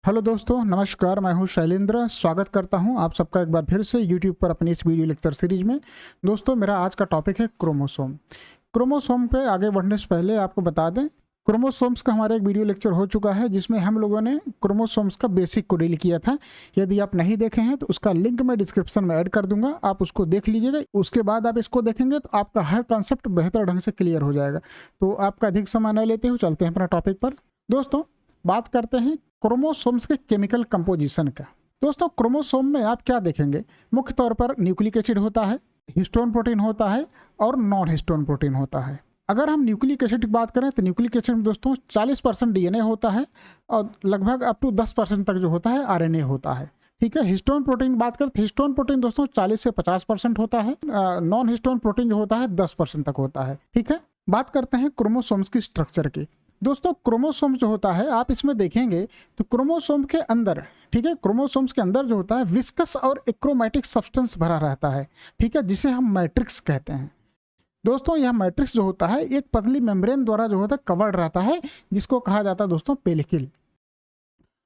Hello दोस्तों, नमस्कार। मैं हूं शैलेंद्र। स्वागत करता हूं आप सबका एक बार फिर से यूट्यूब पर अपनी इस वीडियो लेक्चर सीरीज में। दोस्तों, मेरा आज का टॉपिक है क्रोमोसोम। क्रोमोसोम पे आगे बढ़ने से पहले आपको बता दें, क्रोमोसोम्स का हमारा एक वीडियो लेक्चर हो चुका है जिसमें हम लोगों ने क्रोमोसोम्स का बेसिक को डील किया था। यदि आप नहीं देखे हैं तो उसका लिंक मैं डिस्क्रिप्शन में ऐड कर दूंगा, आप उसको देख लीजिएगा। उसके बाद आप इसको देखेंगे तो आपका हर कॉन्सेप्ट बेहतर ढंग से क्लियर हो जाएगा। तो आपका अधिक समय न लेते हुए चलते हैं अपना टॉपिक पर। दोस्तों, बात करते हैं क्रोमोसोम्स के केमिकल कंपोजिशन का। दोस्तों, क्रोमोसोम में आप क्या देखेंगे? मुख्य तौर पर न्यूक्लिक एसिड होता है, हिस्टोन प्रोटीन होता है और नॉन हिस्टोन प्रोटीन होता है। अगर हम न्यूक्लिक एसिड की बात करें तो न्यूक्लिक एसिड में दोस्तों 40% डीएनए होता है और लगभग अप टू 10% तक जो होता है आरएनए होता है। ठीक है। हिस्टोन प्रोटीन की बात करें तो हिस्टोन प्रोटीन दोस्तों 40 से 50% होता है। नॉन हिस्टोन प्रोटीन जो होता है 10% तक होता है। ठीक है। बात करते हैं क्रोमोसोम्स की स्ट्रक्चर की। दोस्तों, क्रोमोसोम जो होता है आप इसमें देखेंगे तो क्रोमोसोम के अंदर, ठीक है, क्रोमोसोम्स के अंदर जो होता है विस्कस और एक्रोमैटिक सब्सटेंस भरा रहता है। ठीक है, जिसे हम मैट्रिक्स कहते हैं। दोस्तों, यह मैट्रिक्स जो होता है एक पतली मेम्ब्रेन द्वारा जो होता है कवर्ड रहता है, जिसको कहा जाता है दोस्तों पेलिकल।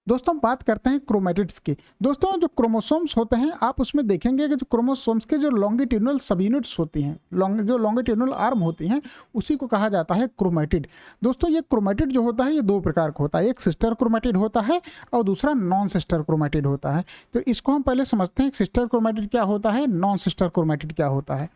दोस्तों, बात करते हैं क्रोमैटिड्स की। दोस्तों, जो क्रोमोसोम्स होते हैं आप उसमें देखेंगे कि जो क्रोमोसोम्स के जो लॉन्गिट्यूडनल सब यूनिट्स होती हैं, जो लॉन्गिट्यूडनल आर्म होती हैं, उसी को कहा जाता है क्रोमैटिड। दोस्तों, ये क्रोमैटिड जो होता है ये दो प्रकार का होता है। एक सिस्टर क्रोमैटिड होता है और दूसरा नॉन सिस्टर क्रोमैटिड होता है। तो इसको हम पहले समझते हैं, सिस्टर क्रोमैटिड क्या होता है, नॉन सिस्टर क्रोमैटिड क्या होता है।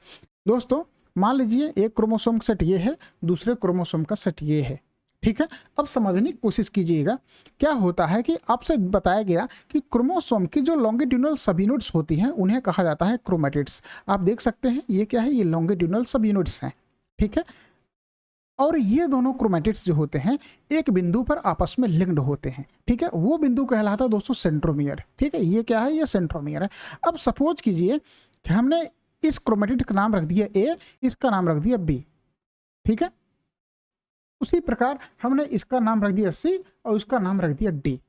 दोस्तों, मान लीजिए एक क्रोमोसोम का सेट ये है, दूसरे क्रोमोसोम का सेट ये है। ठीक है। अब समझने की कोशिश कीजिएगा। क्या होता है कि आपसे बताया गया कि क्रोमोसोम की जो लॉन्गिट्यूडनल सब यूनिट्स होती हैं उन्हें कहा जाता है क्रोमैटिड्स। आप देख सकते हैं ये क्या है, ये लॉन्गिट्यूडनल सब यूनिट्स हैं। ठीक है। और ये दोनों क्रोमैटिड्स जो होते हैं एक बिंदु पर आपस में लिंक्ड होते हैं। ठीक है। वो बिंदु कहलाता है दोस्तों सेंट्रोमियर। ठीक है। ये क्या है, ये सेंट्रोमियर है। अब सपोज कीजिए कि हमने इस क्रोमैटिड का नाम रख दिया ए, इसका नाम रख दिया बी। ठीक है। उसी प्रकार हमने इसका नाम रख दिया सी और उसका नाम रख दिया डी।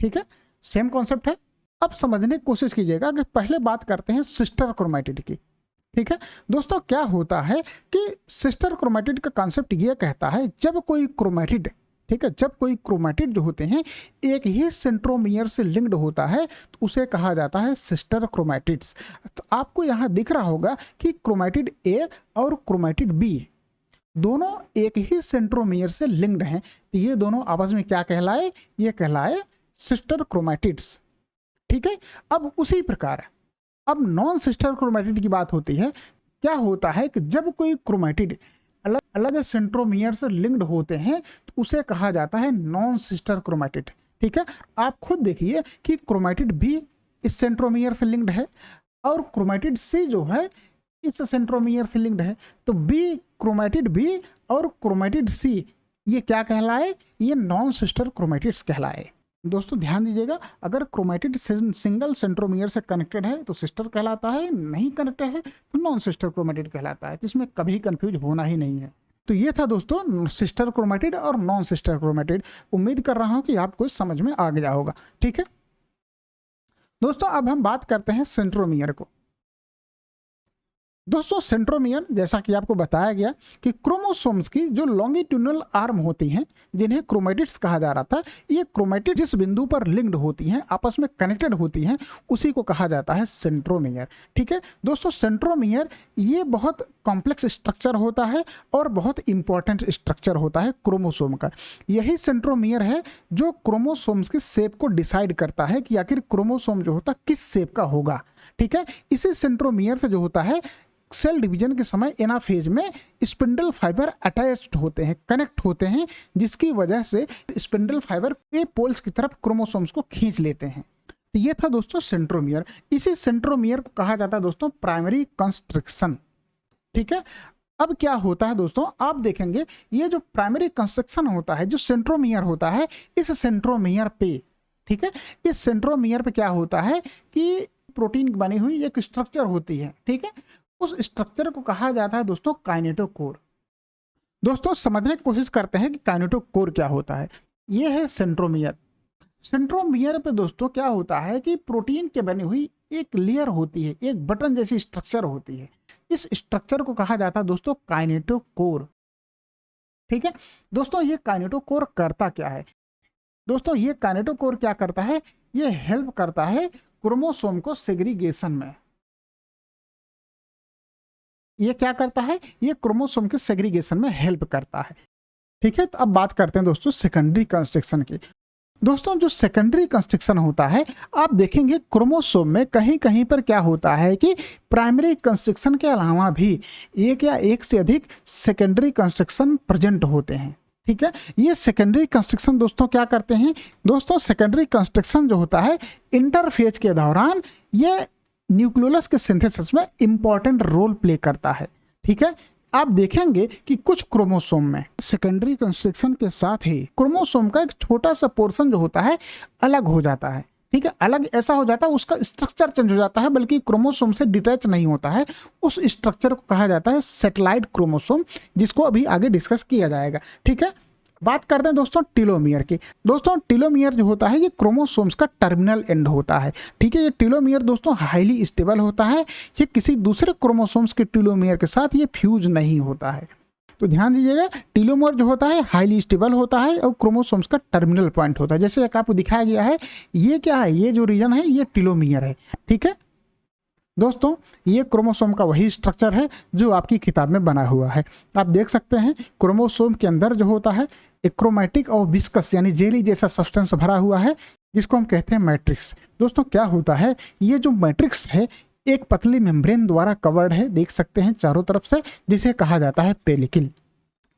ठीक है। सेम कॉन्सेप्ट है। अब समझने की कोशिश कीजिएगा कि पहले बात करते हैं सिस्टर क्रोमैटिड की। ठीक है। दोस्तों, क्या होता है कि सिस्टर क्रोमैटिड का कॉन्सेप्ट ये कहता है जब कोई क्रोमैटिड, ठीक है, जब कोई क्रोमैटिड जो होते हैं एक ही सेंट्रोमियर से लिंक्ड होता है तो उसे कहा जाता है सिस्टर क्रोमैटिड्स। तो आपको यहाँ दिख रहा होगा कि क्रोमैटिड ए और क्रोमैटिड बी दोनों एक ही सेंट्रोमियर से लिंक्ड हैं। तो ये दोनों आपस में क्या कहलाए, ये कहलाए सिस्टर क्रोमैटिड्स। ठीक है। अब उसी प्रकार अब नॉन सिस्टर क्रोमैटिड की बात होती है। क्या होता है कि जब कोई क्रोमैटिड अलग अलग सेंट्रोमियर से लिंक्ड होते हैं तो उसे कहा जाता है नॉन सिस्टर क्रोमैटिड। ठीक है। आप खुद देखिए कि क्रोमैटिड भी इस सेंट्रोमियर से लिंक्ड है और क्रोमैटिड सी जो है इस सेंट्रोमियर से लिंक्ड है। तो बी, क्रोमैटिड बी और क्रोमैटिड सी ये क्या कहलाए, ये नॉन सिस्टर क्रोमैटिड्स कहलाए। दोस्तों, ध्यान दीजिएगा, अगर क्रोमैटिड सिंगल सेंट्रोमियर से कनेक्टेड है तो सिस्टर कहलाता है, नहीं कनेक्टेड है तो नॉन सिस्टर क्रोमैटिड कहलाता है। तो इसमें कभी कंफ्यूज होना ही नहीं है। तो ये था दोस्तों सिस्टर क्रोमैटिड और नॉन सिस्टर क्रोमैटिड। उम्मीद कर रहा हूं कि आपको समझ में आ गया होगा। ठीक है। दोस्तों, अब हम बात करते हैं सेंट्रोमियर को। दोस्तों, सेंट्रोमियर जैसा कि आपको बताया गया कि क्रोमोसोम्स की जो लॉन्गिट्यूडनल आर्म होती हैं जिन्हें क्रोमैटिड्स कहा जा रहा था, ये क्रोमैटिड जिस बिंदु पर लिंक्ड होती हैं, आपस में कनेक्टेड होती हैं, उसी को कहा जाता है सेंट्रोमियर। ठीक है। दोस्तों, सेंट्रोमियर ये बहुत कॉम्प्लेक्स स्ट्रक्चर होता है और बहुत इंपॉर्टेंट स्ट्रक्चर होता है क्रोमोसोम का। यही सेंट्रोमियर है जो क्रोमोसोम्स की शेप को डिसाइड करता है कि आखिर क्रोमोसोम जो होता किस शेप का होगा। ठीक है। इसी सेंट्रोमियर से जो होता है सेल डिवीजन के समय एनाफेज में स्पिंडल फाइबर अटैच्ड होते हैं, कनेक्ट होते हैं, जिसकी वजह से स्पिंडल फाइबर के पोल्स की तरफ क्रोमोसोम्स को खींच लेते हैं। तो ये था दोस्तों सेंट्रोमियर। इसी सेंट्रोमियर को कहा जाता है दोस्तों प्राइमरी कंस्ट्रक्शन। ठीक है। अब क्या होता है दोस्तों, आप देखेंगे ये जो प्राइमरी कंस्ट्रक्शन होता है, जो सेंट्रोमियर होता है, इस सेंट्रोमियर पे, ठीक है, इस सेंट्रोमियर पे क्या होता है कि प्रोटीन बनी हुई एक स्ट्रक्चर होती है। ठीक है। उस स्ट्रक्चर को कहा जाता है दोस्तों काइनेटोकोर। दोस्तों, समझने की कोशिश करते हैं कि काइनेटोकोर क्या होता है। यह है सेंट्रोमियर। सेंट्रोमियर पे दोस्तों क्या होता है कि प्रोटीन के बनी हुई एक लेयर होती है, एक बटन जैसी स्ट्रक्चर होती है। इस स्ट्रक्चर को कहा जाता है दोस्तों काइनेटोकोर। ठीक है। दोस्तों, ये काइनेटोकोर करता क्या है? दोस्तों ये काइनेटोकोर क्या करता है, ये हेल्प करता है क्रोमोसोम को सेग्रीगेशन में। ये क्या करता है, ये क्रोमोसोम के सेग्रीगेशन में हेल्प करता है। ठीक है, तो अब बात करते हैं दोस्तों सेकेंडरी कंस्ट्रक्शन की। दोस्तों जो सेकेंडरी कंस्ट्रक्शन होता है, आप देखेंगे क्रोमोसोम में कहीं कहीं पर क्या होता है कि प्राइमरी कंस्ट्रक्शन के अलावा भी एक या एक से अधिक सेकेंडरी कंस्ट्रक्शन प्रेजेंट होते हैं। ठीक है, ये सेकेंडरी कंस्ट्रक्शन दोस्तों क्या करते हैं, दोस्तों सेकेंडरी कंस्ट्रक्शन जो होता है इंटरफेज के दौरान ये न्यूक्लियोलस के सिंथेसिस में इंपॉर्टेंट रोल प्ले करता है। ठीक है, आप देखेंगे कि कुछ क्रोमोसोम में सेकेंडरी कंस्ट्रक्शन के साथ ही क्रोमोसोम का एक छोटा सा पोर्शन जो होता है अलग हो जाता है। ठीक है, अलग ऐसा हो जाता है, उसका स्ट्रक्चर चेंज हो जाता है, बल्कि क्रोमोसोम से डिटैच नहीं होता है। उस स्ट्रक्चर को कहा जाता है सैटेलाइट क्रोमोसोम, जिसको अभी आगे डिस्कस किया जाएगा। ठीक है, बात करते हैं दोस्तों टीलोमियर की। दोस्तों टीलोमियर जो होता है ये क्रोमोसोम्स का टर्मिनल एंड होता है। ठीक है, ये टीलोमियर दोस्तों हाईली स्टेबल होता है, ये किसी दूसरे क्रोमोसोम्स के टीलोमियर के साथ ये फ्यूज नहीं होता है। तो ध्यान दीजिएगा, टीलोमियर जो होता है हाईली स्टेबल होता है और क्रोमोसोम्स का टर्मिनल पॉइंट होता है। जैसे एक आपको दिखाया गया है, ये क्या है, ये जो रीजन है ये टीलोमियर है। ठीक है दोस्तों, ये क्रोमोसोम का वही स्ट्रक्चर है जो आपकी किताब में बना हुआ है। आप देख सकते हैं क्रोमोसोम के अंदर जो होता है एक्रोमैटिक और विस्कस यानी जेली जैसा सब्सटेंस भरा हुआ है, जिसको हम कहते हैं मैट्रिक्स। दोस्तों क्या होता है, ये जो मैट्रिक्स है एक पतली मेम्ब्रेन द्वारा कवर्ड है, देख सकते हैं चारों तरफ से, जिसे कहा जाता है पेलिकल।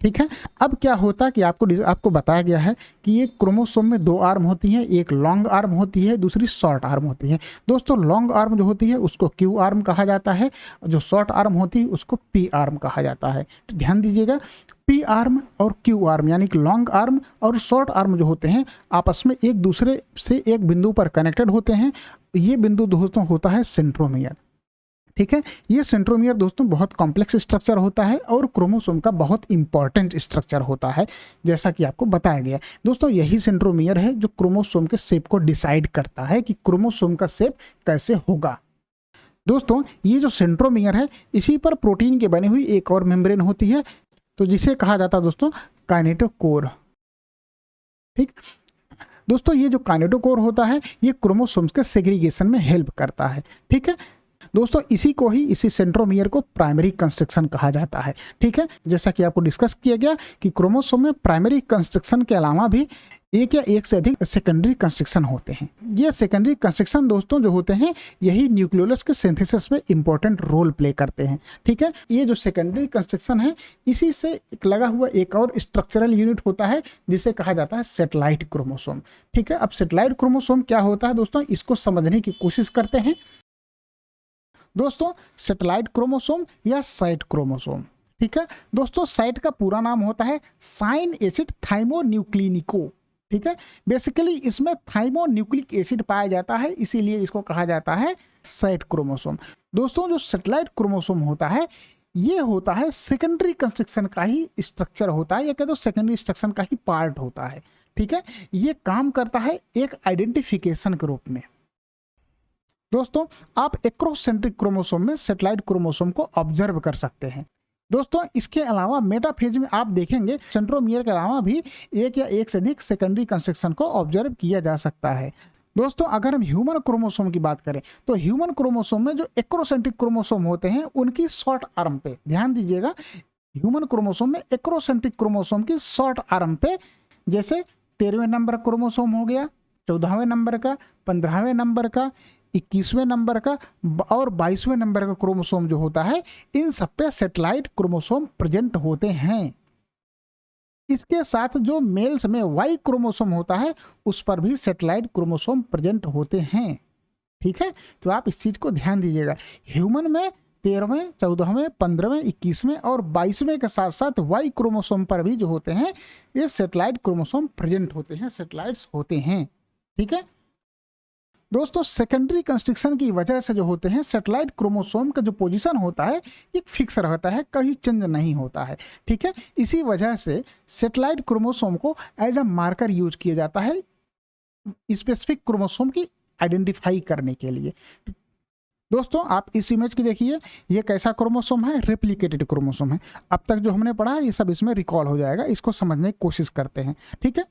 ठीक है, अब क्या होता है कि आपको बताया गया है कि ये क्रोमोसोम में दो आर्म होती हैं, एक लॉन्ग आर्म होती है, दूसरी शॉर्ट आर्म होती है। दोस्तों लॉन्ग आर्म जो होती है उसको क्यू आर्म कहा जाता है, जो शॉर्ट आर्म होती है उसको पी आर्म कहा जाता है। तो ध्यान दीजिएगा, पी आर्म और क्यू आर्म यानी कि लॉन्ग आर्म और शॉर्ट आर्म जो होते हैं आपस में एक दूसरे से एक बिंदु पर कनेक्टेड होते हैं। ये बिंदु दोस्तों होता है सेंट्रोमियर। ठीक है, ये सेंट्रोमियर दोस्तों बहुत कॉम्प्लेक्स स्ट्रक्चर होता है और क्रोमोसोम का बहुत इंपॉर्टेंट स्ट्रक्चर होता है, जैसा कि आपको बताया गया। दोस्तों यही सेंट्रोमियर है जो क्रोमोसोम के शेप को डिसाइड करता है कि क्रोमोसोम का शेप कैसे होगा। दोस्तों ये जो सेंट्रोमियर है इसी पर प्रोटीन के बनी हुई एक और मेम्ब्रेन होती है, तो जिसे कहा जाता है दोस्तों काइनेटोकोर। ठीक दोस्तों, ये जो काइनेटोकोर होता है ये क्रोमोसोम्स के सेग्रीगेशन में हेल्प करता है। ठीक है दोस्तों, इसी सेंट्रोमियर को प्राइमरी कंस्ट्रक्शन कहा जाता है। ठीक है, जैसा कि आपको डिस्कस किया गया कि क्रोमोसोम में प्राइमरी कंस्ट्रक्शन के अलावा भी एक या एक से अधिक सेकेंडरी कंस्ट्रक्शन होते हैं। ये सेकेंडरी कंस्ट्रक्शन दोस्तों जो होते हैं यही न्यूक्लियोलस के सिंथेसिस में इंपॉर्टेंट रोल प्ले करते हैं। ठीक है, ये जो सेकेंडरी कंस्ट्रक्शन है इसी से लगा हुआ एक और स्ट्रक्चरल यूनिट होता है जिसे कहा जाता है सैटेलाइट क्रोमोसोम। ठीक है, अब सैटेलाइट क्रोमोसोम क्या होता है दोस्तों, इसको समझने की कोशिश करते हैं। दोस्तों सैटेलाइट क्रोमोसोम या साइट क्रोमोसोम। ठीक है दोस्तों, साइट का पूरा नाम होता है साइन एसिड थाइमोन्यूक्लिनिको। ठीक है, बेसिकली इसमें थाइमोन्यूक्लिक एसिड पाया जाता है, इसीलिए इसको कहा जाता है साइट क्रोमोसोम। दोस्तों जो सैटेलाइट क्रोमोसोम होता है ये होता है सेकेंडरी कंस्ट्रक्शन का ही स्ट्रक्चर होता है, या कह दो सेकेंडरी स्ट्रक्चर का ही पार्ट होता है। ठीक है, ये काम करता है एक आइडेंटिफिकेशन के रूप में। दोस्तों आप एक्रोसेंट्रिक क्रोमोसोम में सैटेलाइट क्रोमोसोम को ऑब्जर्व कर सकते हैं। दोस्तों इसके अलावा मेटाफेज में आप देखेंगे सेंट्रोमियर के अलावा भी एक या एक से अधिक सेकेंडरी कंस्ट्रक्शन को ऑब्जर्व किया जा सकता है। दोस्तों अगर हम ह्यूमन क्रोमोसोम की बात करें तो ह्यूमन क्रोमोसोम में जो एक्रोसेंट्रिक क्रोमोसोम होते हैं उनकी शॉर्ट आर्म पे ध्यान दीजिएगा, ह्यूमन क्रोमोसोम में एक्रोसेंट्रिक क्रोमोसोम की शॉर्ट आर्म पे जैसे 13वें नंबर क्रोमोसोम हो गया, 14वें नंबर का, 15वें नंबर का, 21वें नंबर का और 22वें नंबर का क्रोमोसोम जो होता है इन सब पे सैटेलाइट क्रोमोसोम प्रेजेंट होते हैं। इसके साथ जो मेल्स में वाई क्रोमोसोम होता है उस पर भी सैटेलाइट क्रोमोसोम प्रेजेंट होते हैं। ठीक है, तो आप इस चीज को ध्यान दीजिएगा, ह्यूमन में 13वें, 14वें, 15वें, 21वें और 22वें के साथ साथ वाई क्रोमोसोम पर भी जो होते हैं ये सैटेलाइट क्रोमोसोम प्रेजेंट होते हैं, सैटेलाइट्स होते हैं। ठीक है दोस्तों, सेकेंडरी कंस्ट्रक्शन की वजह से जो होते हैं सैटेलाइट क्रोमोसोम का जो पोजीशन होता है एक फिक्स रहता है, कहीं चेंज नहीं होता है। ठीक है, इसी वजह से सैटेलाइट क्रोमोसोम को एज अ मार्कर यूज किया जाता है स्पेसिफिक क्रोमोसोम की आइडेंटिफाई करने के लिए। दोस्तों आप इस इमेज की देखिए, ये कैसा क्रोमोसोम है, रेप्लिकेटेड क्रोमोसोम है। अब तक जो हमने पढ़ा है ये सब इसमें रिकॉल हो जाएगा, इसको समझने की कोशिश करते हैं। ठीक है,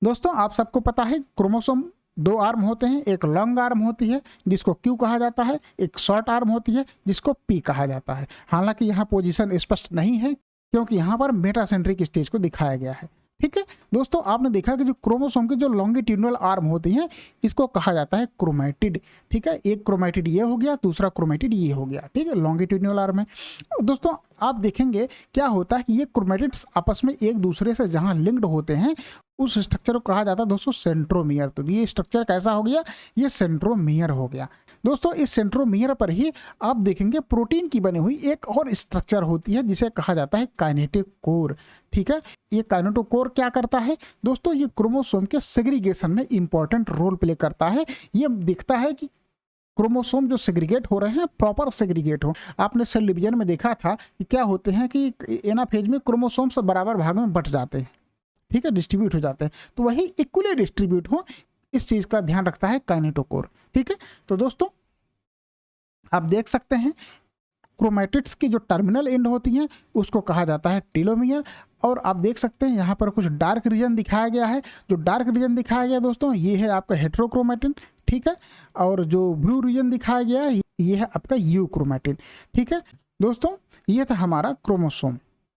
दोस्तों आप सबको पता है क्रोमोसोम दो आर्म होते हैं, एक लॉन्ग आर्म होती है जिसको क्यू कहा जाता है, एक शॉर्ट आर्म होती है जिसको पी कहा जाता है। हालांकि यहाँ पोजीशन स्पष्ट नहीं है क्योंकि यहाँ पर मेटासेंट्रिक स्टेज को दिखाया गया है। ठीक है दोस्तों, आपने देखा कि जो क्रोमोसोम की जो लॉन्गिट्यूडिनल आर्म होती हैं इसको कहा जाता है क्रोमैटिड। ठीक है, एक क्रोमैटिड ये हो गया, दूसरा क्रोमैटिड ये हो गया। ठीक है, लॉन्गिट्यूडिनल आर्म है। दोस्तों आप देखेंगे क्या होता है कि ये क्रोमैटिड्स आपस में एक दूसरे से जहां लिंक्ड होते हैं उस स्ट्रक्चर को कहा जाता है दोस्तों सेंट्रोमियर। तो ये स्ट्रक्चर कैसा हो गया, ये सेंट्रोमियर हो गया। दोस्तों इस सेंट्रोमियर पर ही आप देखेंगे प्रोटीन की बनी हुई एक और स्ट्रक्चर होती है जिसे कहा जाता है काइनेटिक कोर। ठीक है, ये काइनेटोकोर क्या करता है दोस्तों, ये क्रोमोसोम के सेग्रीगेशन में इंपॉर्टेंट रोल प्ले करता है। ये दिखता है कि क्रोमोसोम जो सेग्रीगेट हो रहे हैं प्रॉपर सेग्रीगेट हो। आपने सेल डिवीजन में देखा था कि क्या होते हैं कि एनाफेज में क्रोमोसोम सब बराबर भाग में बट जाते हैं। ठीक है, डिस्ट्रीब्यूट हो जाते हैं, तो वही इक्वली डिस्ट्रीब्यूट हो, इस चीज का ध्यान रखता है काइनेटोकोर। ठीक है, तो दोस्तों आप देख सकते हैं क्रोमैटिड्स की जो टर्मिनल एंड होती हैं उसको कहा जाता है टेलोमियर। और आप देख सकते हैं यहाँ पर कुछ डार्क रीजन दिखाया गया है। जो डार्क रीजन दिखाया गया दोस्तों ये है आपका हेट्रोक्रोमैटिन। ठीक है, और जो ब्लू रीजन दिखाया गया है ये है आपका यूक्रोमैटिन। ठीक है दोस्तों, ये था हमारा क्रोमोसोम।